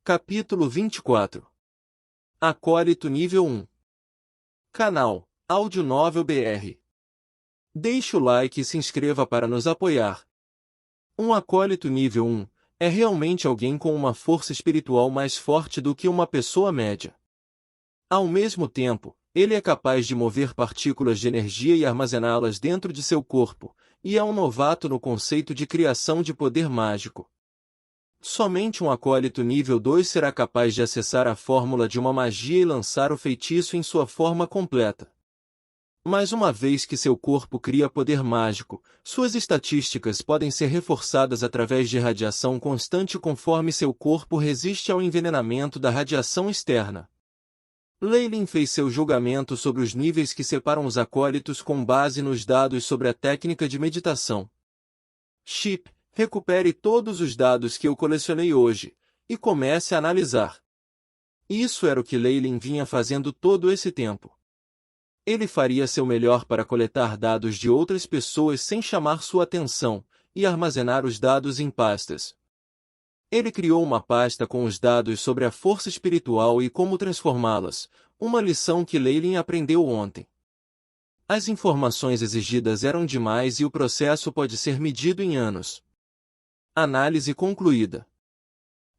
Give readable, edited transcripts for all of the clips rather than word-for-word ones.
Capítulo 24. Acólito Nível 1. Canal Áudio Novel BR. Deixe o like e se inscreva para nos apoiar. Um acólito nível 1 é realmente alguém com uma força espiritual mais forte do que uma pessoa média. Ao mesmo tempo, ele é capaz de mover partículas de energia e armazená-las dentro de seu corpo, e é um novato no conceito de criação de poder mágico. Somente um acólito nível 2 será capaz de acessar a fórmula de uma magia e lançar o feitiço em sua forma completa. Mas uma vez que seu corpo cria poder mágico, suas estatísticas podem ser reforçadas através de radiação constante conforme seu corpo resiste ao envenenamento da radiação externa. Leylin fez seu julgamento sobre os níveis que separam os acólitos com base nos dados sobre a técnica de meditação. Chip, recupere todos os dados que eu colecionei hoje, e comece a analisar. Isso era o que Leylin vinha fazendo todo esse tempo. Ele faria seu melhor para coletar dados de outras pessoas sem chamar sua atenção, e armazenar os dados em pastas. Ele criou uma pasta com os dados sobre a força espiritual e como transformá-las, uma lição que Leylin aprendeu ontem. As informações exigidas eram demais e o processo pode ser medido em anos. Análise concluída.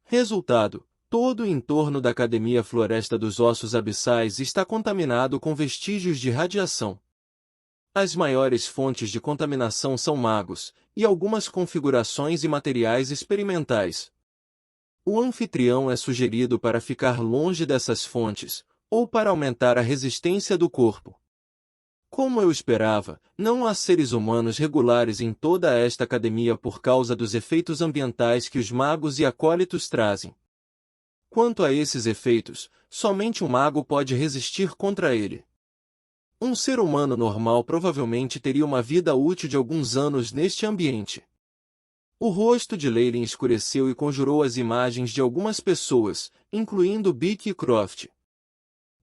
Resultado: todo o entorno da Academia Floresta dos Ossos Abissais está contaminado com vestígios de radiação. As maiores fontes de contaminação são magos, e algumas configurações e materiais experimentais. O anfitrião é sugerido para ficar longe dessas fontes, ou para aumentar a resistência do corpo. Como eu esperava, não há seres humanos regulares em toda esta academia por causa dos efeitos ambientais que os magos e acólitos trazem. Quanto a esses efeitos, somente um mago pode resistir contra ele. Um ser humano normal provavelmente teria uma vida útil de alguns anos neste ambiente. O rosto de Leylin escureceu e conjurou as imagens de algumas pessoas, incluindo Beak e Croft.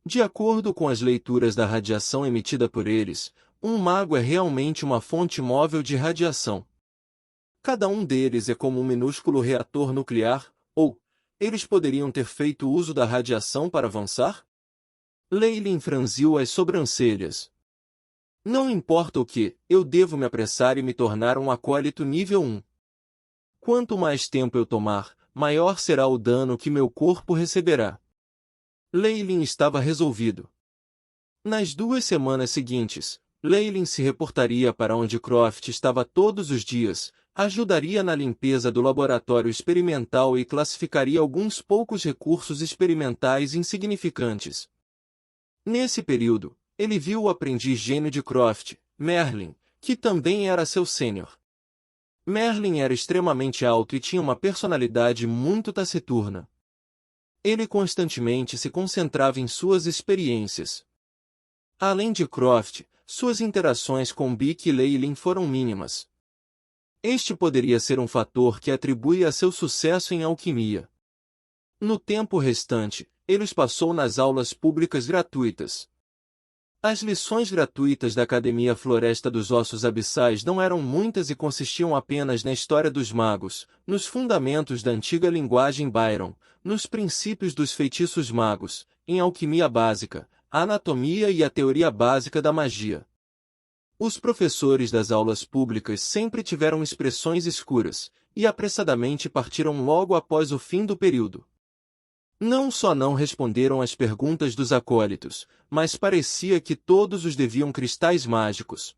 De acordo com as leituras da radiação emitida por eles, um mago é realmente uma fonte móvel de radiação. Cada um deles é como um minúsculo reator nuclear, ou eles poderiam ter feito uso da radiação para avançar? Leylin franziu as sobrancelhas. Não importa o que, eu devo me apressar e me tornar um acólito nível 1. Quanto mais tempo eu tomar, maior será o dano que meu corpo receberá. Leylin estava resolvido. Nas 2 semanas seguintes, Leylin se reportaria para onde Croft estava todos os dias, ajudaria na limpeza do laboratório experimental e classificaria alguns poucos recursos experimentais insignificantes. Nesse período, ele viu o aprendiz gênio de Croft, Merlin, que também era seu sênior. Merlin era extremamente alto e tinha uma personalidade muito taciturna. Ele constantemente se concentrava em suas experiências. Além de Croft, suas interações com Beak e Leylin foram mínimas. Este poderia ser um fator que atribui a seu sucesso em alquimia. No tempo restante, ele os passou nas aulas públicas gratuitas. As lições gratuitas da Academia Floresta dos Ossos Abissais não eram muitas e consistiam apenas na história dos magos, nos fundamentos da antiga linguagem Byron, nos princípios dos feitiços magos, em alquimia básica, a anatomia e a teoria básica da magia. Os professores das aulas públicas sempre tiveram expressões escuras, e apressadamente partiram logo após o fim do período. Não só não responderam às perguntas dos acólitos, mas parecia que todos os deviam cristais mágicos.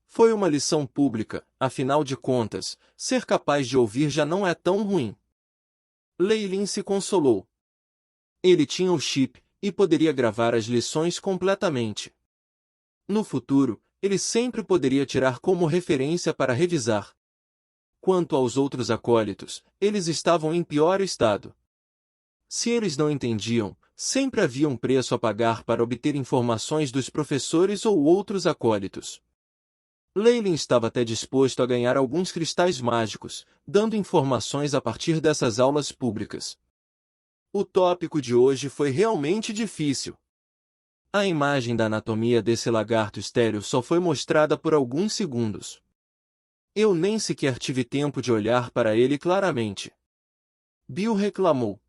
Foi uma lição pública, afinal de contas, ser capaz de ouvir já não é tão ruim. Leylin se consolou. Ele tinha o chip, e poderia gravar as lições completamente. No futuro, ele sempre poderia tirar como referência para revisar. Quanto aos outros acólitos, eles estavam em pior estado. Se eles não entendiam, sempre havia um preço a pagar para obter informações dos professores ou outros acólitos. Leylin estava até disposto a ganhar alguns cristais mágicos, dando informações a partir dessas aulas públicas. O tópico de hoje foi realmente difícil. A imagem da anatomia desse lagarto estéril só foi mostrada por alguns segundos. Eu nem sequer tive tempo de olhar para ele claramente. Bill reclamou.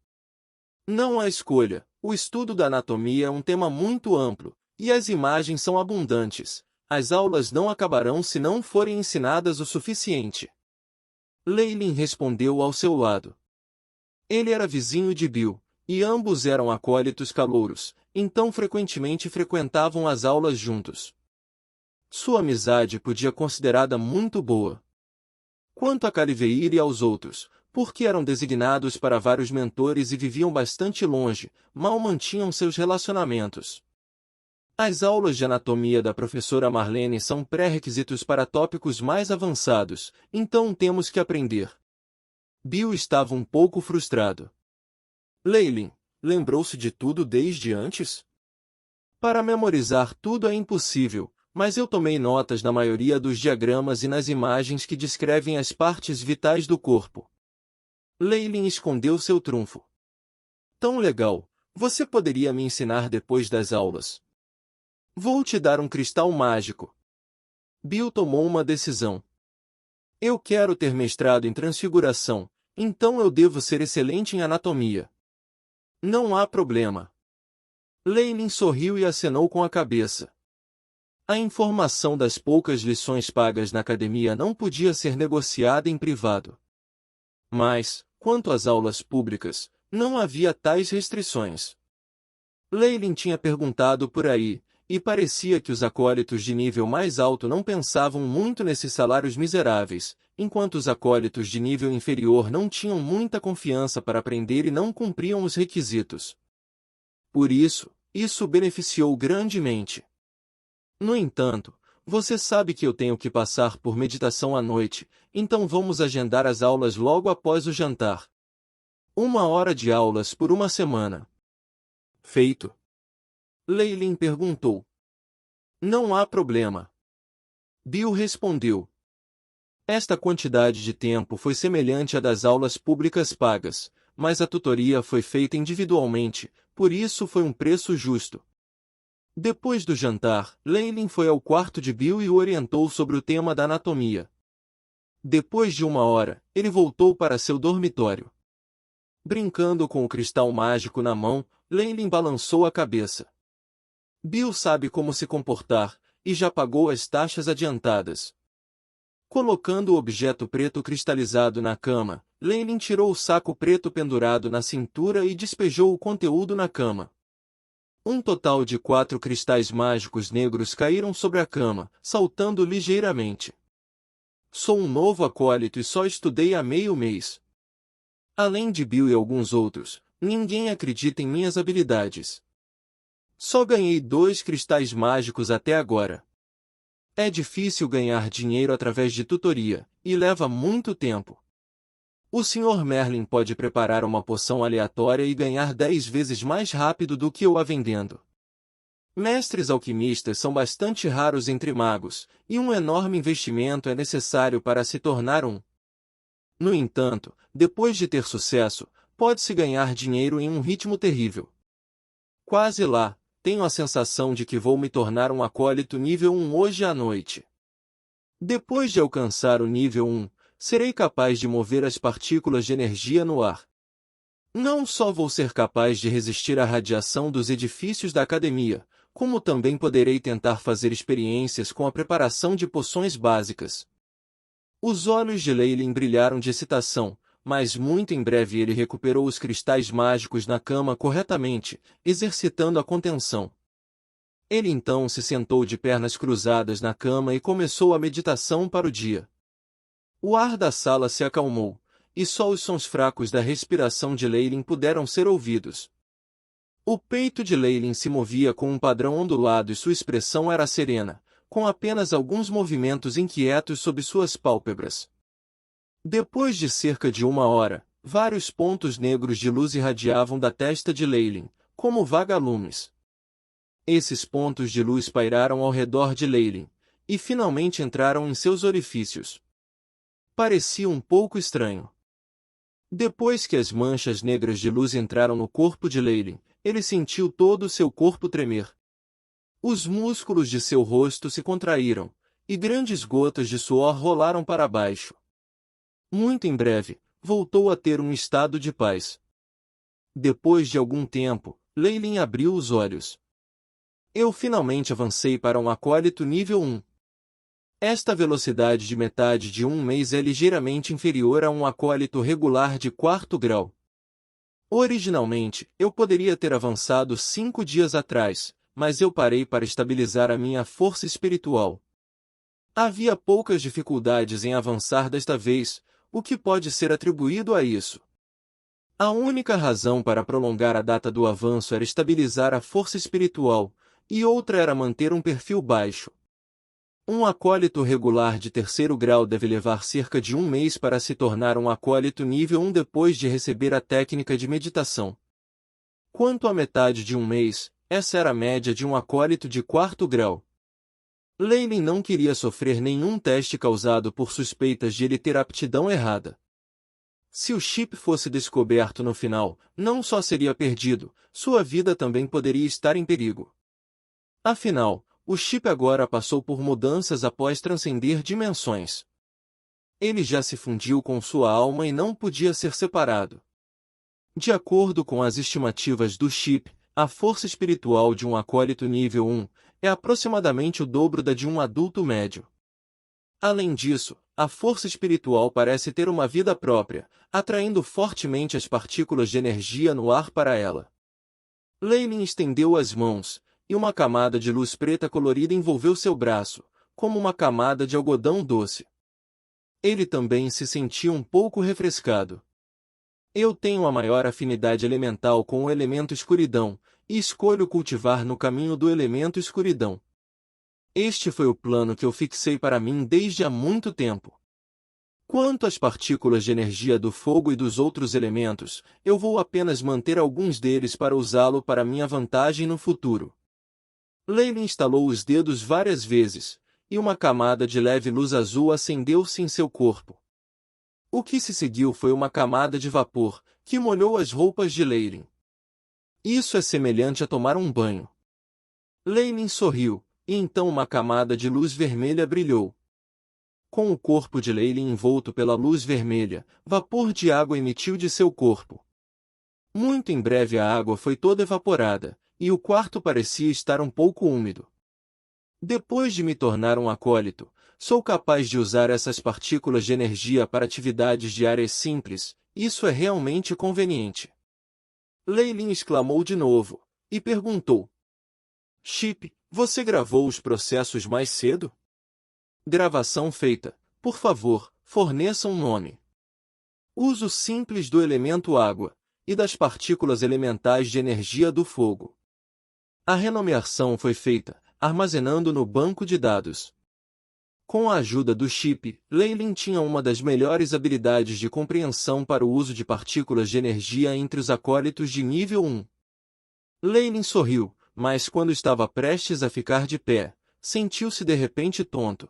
Não há escolha, o estudo da anatomia é um tema muito amplo, e as imagens são abundantes. As aulas não acabarão se não forem ensinadas o suficiente. Leilin respondeu ao seu lado. Ele era vizinho de Bill, e ambos eram acólitos calouros, então frequentemente frequentavam as aulas juntos. Sua amizade podia considerada muito boa. Quanto a Caliveir e aos outros, porque eram designados para vários mentores e viviam bastante longe, mal mantinham seus relacionamentos. As aulas de anatomia da professora Marlene são pré-requisitos para tópicos mais avançados, então temos que aprender. Bill estava um pouco frustrado. Leilin, lembrou-se de tudo desde antes? Para memorizar tudo é impossível, mas eu tomei notas na maioria dos diagramas e nas imagens que descrevem as partes vitais do corpo. Leilin escondeu seu trunfo. Tão legal, você poderia me ensinar depois das aulas. Vou te dar um cristal mágico. Bill tomou uma decisão. Eu quero ter mestrado em transfiguração, então eu devo ser excelente em anatomia. Não há problema. Leilin sorriu e acenou com a cabeça. A informação das poucas lições pagas na academia não podia ser negociada em privado. Mas, quanto às aulas públicas, não havia tais restrições. Leilin tinha perguntado por aí, e parecia que os acólitos de nível mais alto não pensavam muito nesses salários miseráveis, enquanto os acólitos de nível inferior não tinham muita confiança para aprender e não cumpriam os requisitos. Por isso, isso beneficiou grandemente. No entanto, você sabe que eu tenho que passar por meditação à noite, então vamos agendar as aulas logo após o jantar. 1 hora de aulas por uma semana. Feito. Leilin perguntou. Não há problema. Bill respondeu. Esta quantidade de tempo foi semelhante à das aulas públicas pagas, mas a tutoria foi feita individualmente, por isso foi um preço justo. Depois do jantar, Leilin foi ao quarto de Bill e o orientou sobre o tema da anatomia. Depois de 1 hora, ele voltou para seu dormitório. Brincando com o cristal mágico na mão, Leilin balançou a cabeça. Bill sabe como se comportar, e já pagou as taxas adiantadas. Colocando o objeto preto cristalizado na cama, Leilin tirou o saco preto pendurado na cintura e despejou o conteúdo na cama. Um total de 4 cristais mágicos negros caíram sobre a cama, saltando ligeiramente. Sou um novo acólito e só estudei há meio mês. Além de Bill e alguns outros, ninguém acredita em minhas habilidades. Só ganhei 2 cristais mágicos até agora. É difícil ganhar dinheiro através de tutoria, e leva muito tempo. O Sr. Merlin pode preparar uma poção aleatória e ganhar 10 vezes mais rápido do que eu a vendendo. Mestres alquimistas são bastante raros entre magos, e um enorme investimento é necessário para se tornar um. No entanto, depois de ter sucesso, pode-se ganhar dinheiro em um ritmo terrível. Quase lá, tenho a sensação de que vou me tornar um acólito nível 1 hoje à noite. Depois de alcançar o nível 1, serei capaz de mover as partículas de energia no ar. Não só vou ser capaz de resistir à radiação dos edifícios da academia, como também poderei tentar fazer experiências com a preparação de poções básicas. Os olhos de Leilin brilharam de excitação, mas muito em breve ele recuperou os cristais mágicos na cama corretamente, exercitando a contenção. Ele então se sentou de pernas cruzadas na cama e começou a meditação para o dia. O ar da sala se acalmou, e só os sons fracos da respiração de Leilin puderam ser ouvidos. O peito de Leilin se movia com um padrão ondulado e sua expressão era serena, com apenas alguns movimentos inquietos sob suas pálpebras. Depois de cerca de 1 hora, vários pontos negros de luz irradiavam da testa de Leilin, como vagalumes. Esses pontos de luz pairaram ao redor de Leilin, e finalmente entraram em seus orifícios. Parecia um pouco estranho. Depois que as manchas negras de luz entraram no corpo de Leilin, ele sentiu todo o seu corpo tremer. Os músculos de seu rosto se contraíram, e grandes gotas de suor rolaram para baixo. Muito em breve, voltou a ter um estado de paz. Depois de algum tempo, Leilin abriu os olhos. Eu finalmente avancei para um acólito nível 1. Esta velocidade de metade de um mês é ligeiramente inferior a um acólito regular de 4º grau. Originalmente, eu poderia ter avançado 5 dias atrás, mas eu parei para estabilizar a minha força espiritual. Havia poucas dificuldades em avançar desta vez, o que pode ser atribuído a isso. A única razão para prolongar a data do avanço era estabilizar a força espiritual, e outra era manter um perfil baixo. Um acólito regular de 3º grau deve levar cerca de um mês para se tornar um acólito nível 1 depois de receber a técnica de meditação. Quanto à metade de um mês, essa era a média de um acólito de 4º grau. Leilin não queria sofrer nenhum teste causado por suspeitas de ele ter aptidão errada. Se o chip fosse descoberto no final, não só seria perdido, sua vida também poderia estar em perigo. Afinal, o chip agora passou por mudanças após transcender dimensões. Ele já se fundiu com sua alma e não podia ser separado. De acordo com as estimativas do chip, a força espiritual de um acólito nível 1 é aproximadamente o dobro da de um adulto médio. Além disso, a força espiritual parece ter uma vida própria, atraindo fortemente as partículas de energia no ar para ela. Leilin estendeu as mãos, e uma camada de luz preta colorida envolveu seu braço, como uma camada de algodão doce. Ele também se sentia um pouco refrescado. Eu tenho a maior afinidade elemental com o elemento escuridão, e escolho cultivar no caminho do elemento escuridão. Este foi o plano que eu fixei para mim desde há muito tempo. Quanto às partículas de energia do fogo e dos outros elementos, eu vou apenas manter alguns deles para usá-lo para minha vantagem no futuro. Leilin instalou os dedos várias vezes, e uma camada de leve luz azul acendeu-se em seu corpo. O que se seguiu foi uma camada de vapor, que molhou as roupas de Leilin. Isso é semelhante a tomar um banho. Leilin sorriu, e então uma camada de luz vermelha brilhou. Com o corpo de Leilin envolto pela luz vermelha, vapor de água emitiu de seu corpo. Muito em breve a água foi toda evaporada, e o quarto parecia estar um pouco úmido. Depois de me tornar um acólito, sou capaz de usar essas partículas de energia para atividades diárias simples, isso é realmente conveniente. Leilin exclamou de novo, e perguntou. Chip, você gravou os processos mais cedo? Gravação feita. Por favor, forneça um nome. Uso simples do elemento água, e das partículas elementais de energia do fogo. A renomeação foi feita, armazenando no banco de dados. Com a ajuda do chip, Leilin tinha uma das melhores habilidades de compreensão para o uso de partículas de energia entre os acólitos de nível 1. Leilin sorriu, mas quando estava prestes a ficar de pé, sentiu-se de repente tonto.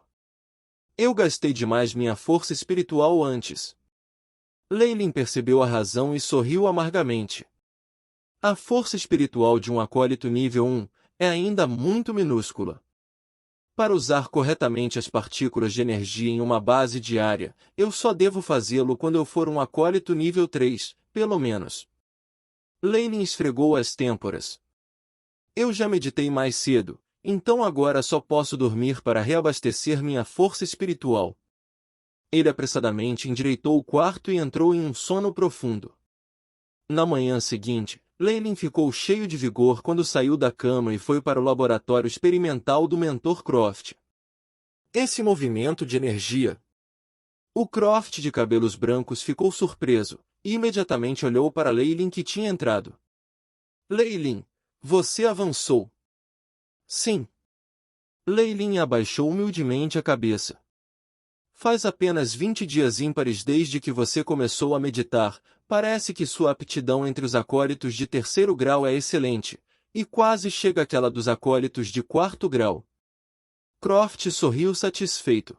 Eu gastei demais minha força espiritual antes. Leilin percebeu a razão e sorriu amargamente. A força espiritual de um acólito nível 1 é ainda muito minúscula. Para usar corretamente as partículas de energia em uma base diária, eu só devo fazê-lo quando eu for um acólito nível 3, pelo menos. Leilin esfregou as têmporas. Eu já meditei mais cedo, então agora só posso dormir para reabastecer minha força espiritual. Ele apressadamente endireitou o quarto e entrou em um sono profundo. Na manhã seguinte, Leilin ficou cheio de vigor quando saiu da cama e foi para o laboratório experimental do mentor Croft. Esse movimento de energia. O Croft de cabelos brancos ficou surpreso, e imediatamente olhou para Leilin que tinha entrado. Leilin, você avançou. Sim. Leilin abaixou humildemente a cabeça. Faz apenas 20 dias ímpares desde que você começou a meditar, parece que sua aptidão entre os acólitos de 3º grau é excelente, e quase chega àquela dos acólitos de 4º grau. Croft sorriu satisfeito.